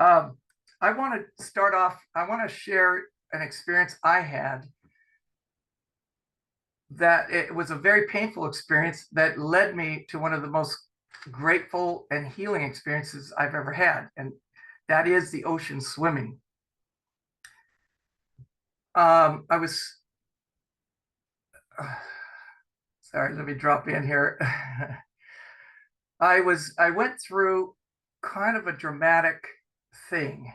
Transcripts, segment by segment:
I want to start off, I want to share an experience I had that it was a very painful experience that led me to one of the most grateful and healing experiences I've ever had. And that is the ocean swimming. I was, sorry, let me drop in here. I went through kind of a dramatic thing.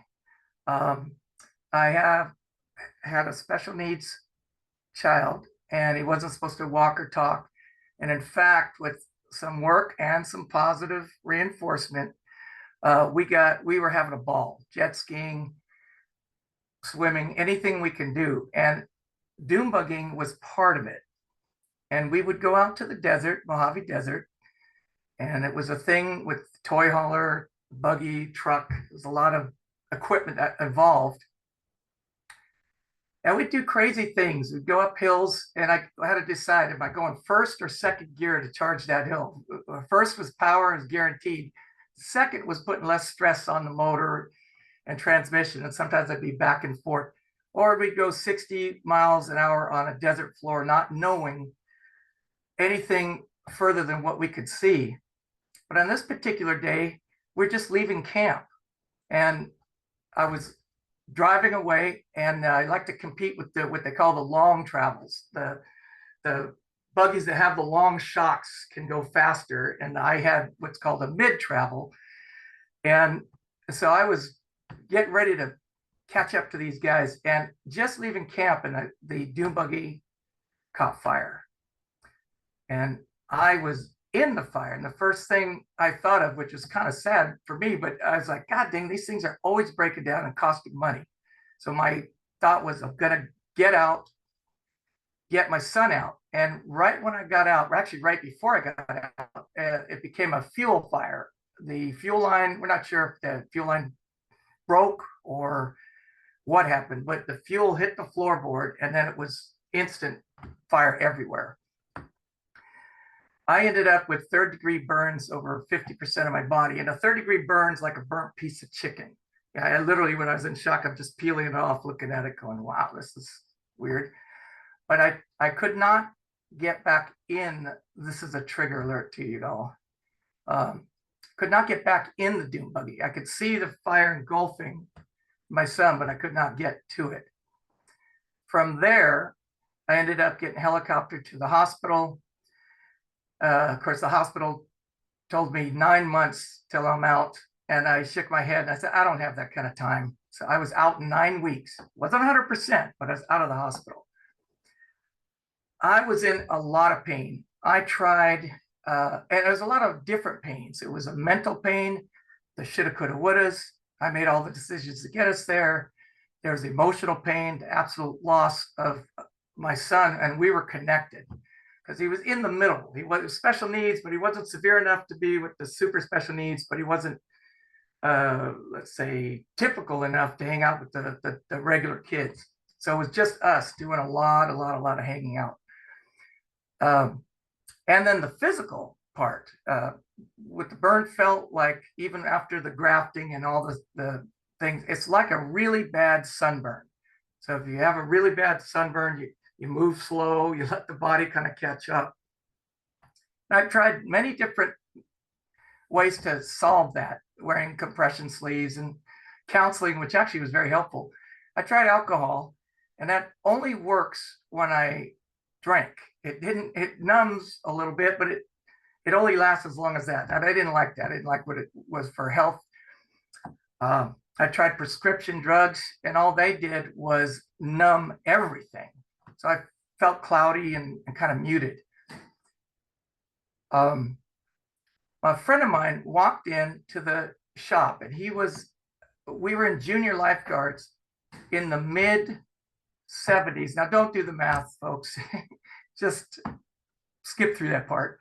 Um, I have had a special needs child, and he wasn't supposed to walk or talk. And in fact, with some work and some positive reinforcement, we were having a ball, jet skiing, swimming, anything we can do. And dune buggying was part of it. And we would go out to the desert, Mojave Desert, and it was a thing with toy hauler, buggy, truck. There's a lot of equipment that involved. And we'd do crazy things. We'd go up hills, and I had to decide, am I going first or second gear to charge that hill? First was power, is guaranteed. Second was putting less stress on the motor and transmission, and sometimes I'd be back and forth. Or we'd go 60 miles an hour on a desert floor, not knowing anything further than what we could see. But on this particular day, we're just leaving camp, and I was driving away, and I like to compete with what they call the long travels. The buggies that have the long shocks can go faster, and I had what's called a mid travel. And so I was getting ready to catch up to these guys, and just leaving camp, and the dune buggy caught fire. And I was in the fire. And the first thing I thought of, which was kind of sad for me, but I was like, God dang, these things are always breaking down and costing money. So my thought was, I'm going to get out, get my son out. And right when I got out, or actually right before I got out, it became a fuel fire. The fuel line, we're not sure if the fuel line broke or what happened, but the fuel hit the floorboard, and then it was instant fire everywhere. I ended up with third-degree burns over 50% of my body, and a third-degree burn's like a burnt piece of chicken. Yeah, I literally, when I was in shock, I'm just peeling it off, looking at it, going, "Wow, this is weird." But I could not get back in. This is a trigger alert to you all. Could not get back in the dune buggy. I could see the fire engulfing my son, but I could not get to it. From there, I ended up getting helicoptered to the hospital. Of course, the hospital told me 9 months till I'm out. And I shook my head and I said, I don't have that kind of time. So I was out in 9 weeks. Wasn't 100%, but I was out of the hospital. I was in a lot of pain. I tried, and there was a lot of different pains. It was a mental pain, the shoulda, coulda, wouldas. I made all the decisions to get us there. There was emotional pain, the absolute loss of my son, and we were connected because he was in the middle. He was special needs, but he wasn't severe enough to be with the super special needs, but he wasn't, let's say, typical enough to hang out with the regular kids. So it was just us doing a lot of hanging out. And then the physical part, with the burn, felt like even after the grafting and all the things, it's like a really bad sunburn. So if you have a really bad sunburn, you move slow, you let the body kind of catch up. And I've tried many different ways to solve that, wearing compression sleeves and counseling, which actually was very helpful. I tried alcohol, and that only works when I drank. It numbs a little bit, but it only lasts as long as that. And I didn't like that. I didn't like what it was for health. I tried prescription drugs, and all they did was numb everything. So I felt cloudy and kind of muted. A friend of mine walked into the shop, and we were in junior lifeguards in the mid 70s. Now, don't do the math, folks. Just skip through that part.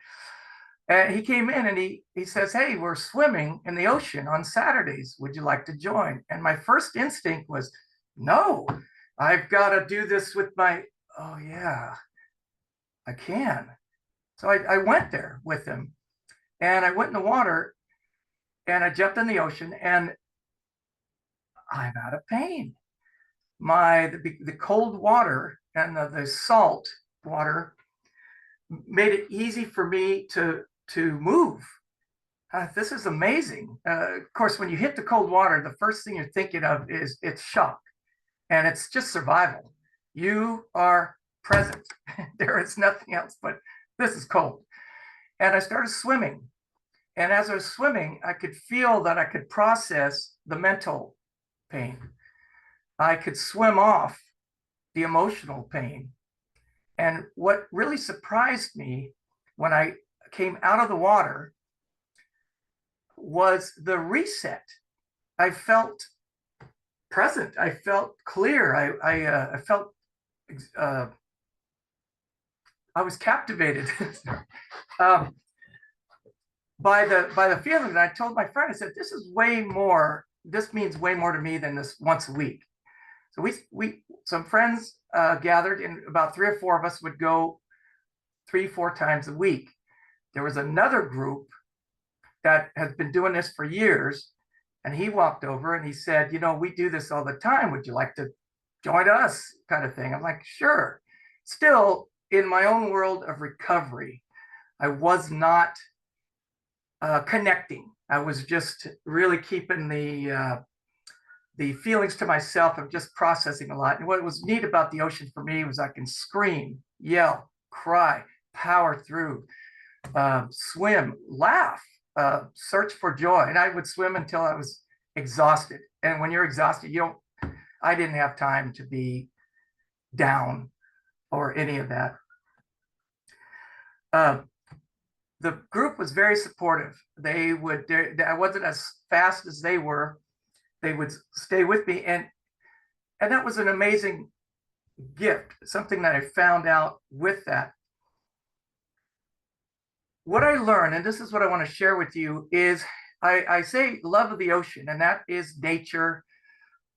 And he came in and he says, "Hey, we're swimming in the ocean on Saturdays. Would you like to join?" And my first instinct was, no, I've got to do this with oh yeah, I can. So I went there with him, and I went in the water, and I jumped in the ocean. And I'm out of pain. The cold water and the salt water made it easy for me to move. This is amazing. Of course, when you hit the cold water, the first thing you're thinking of is it's shock, and it's just survival. You are present. There is nothing else but this is cold. And I started swimming. And as I was swimming, I could feel that I could process the mental pain. I could swim off the emotional pain. And what really surprised me when I came out of the water was the reset. I felt present. I felt clear. I felt I was captivated by the feeling. And I told my friend, I said, "This is way more. This means way more to me than this once a week." So we some friends gathered, and about 3 or 4 of us would go 3, 4 times a week. There was another group that has been doing this for years, and he walked over and he said, "You know, we do this all the time. Would you like to join us?" kind of thing. I'm like, "Sure." Still, in my own world of recovery, I was not connecting. I was just really keeping the feelings to myself. I'm just processing a lot. And what was neat about the ocean for me was I can scream, yell, cry, power through, swim, laugh, search for joy. And I would swim until I was exhausted. And when you're exhausted, I didn't have time to be down or any of that. The group was very supportive. I wasn't as fast as they were. They would stay with me, and that was an amazing gift, something that I found out with that. What I learned, and this is what I want to share with you, is I say love of the ocean, and that is nature.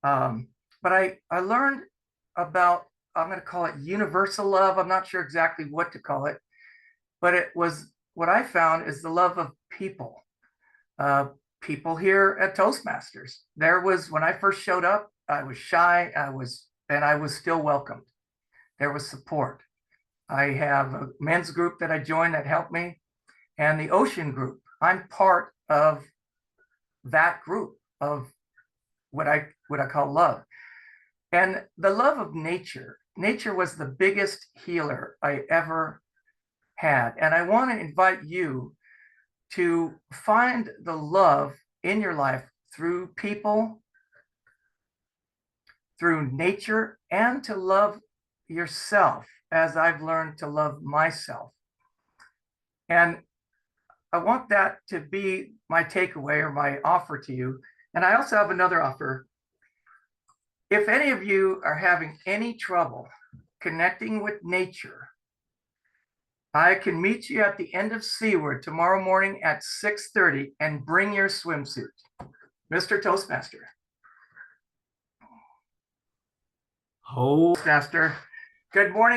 But I learned about, I'm going to call it universal love. I'm not sure exactly what to call it, but it was what I found is the love of people. People here at Toastmasters. There was, when I first showed up, I was shy, I was still welcomed. There was support. I have a men's group that I joined that helped me, and the ocean group. I'm part of that group of what I call love. And the love of nature. Nature was the biggest healer I ever had. And I want to invite you to find the love in your life through people, through nature, and to love yourself as I've learned to love myself. And I want that to be my takeaway or my offer to you. And I also have another offer. If any of you are having any trouble connecting with nature, I can meet you at the end of Seaward tomorrow morning at 6:30 and bring your swimsuit. Mr. Toastmaster. Oh, Toastmaster. Good morning.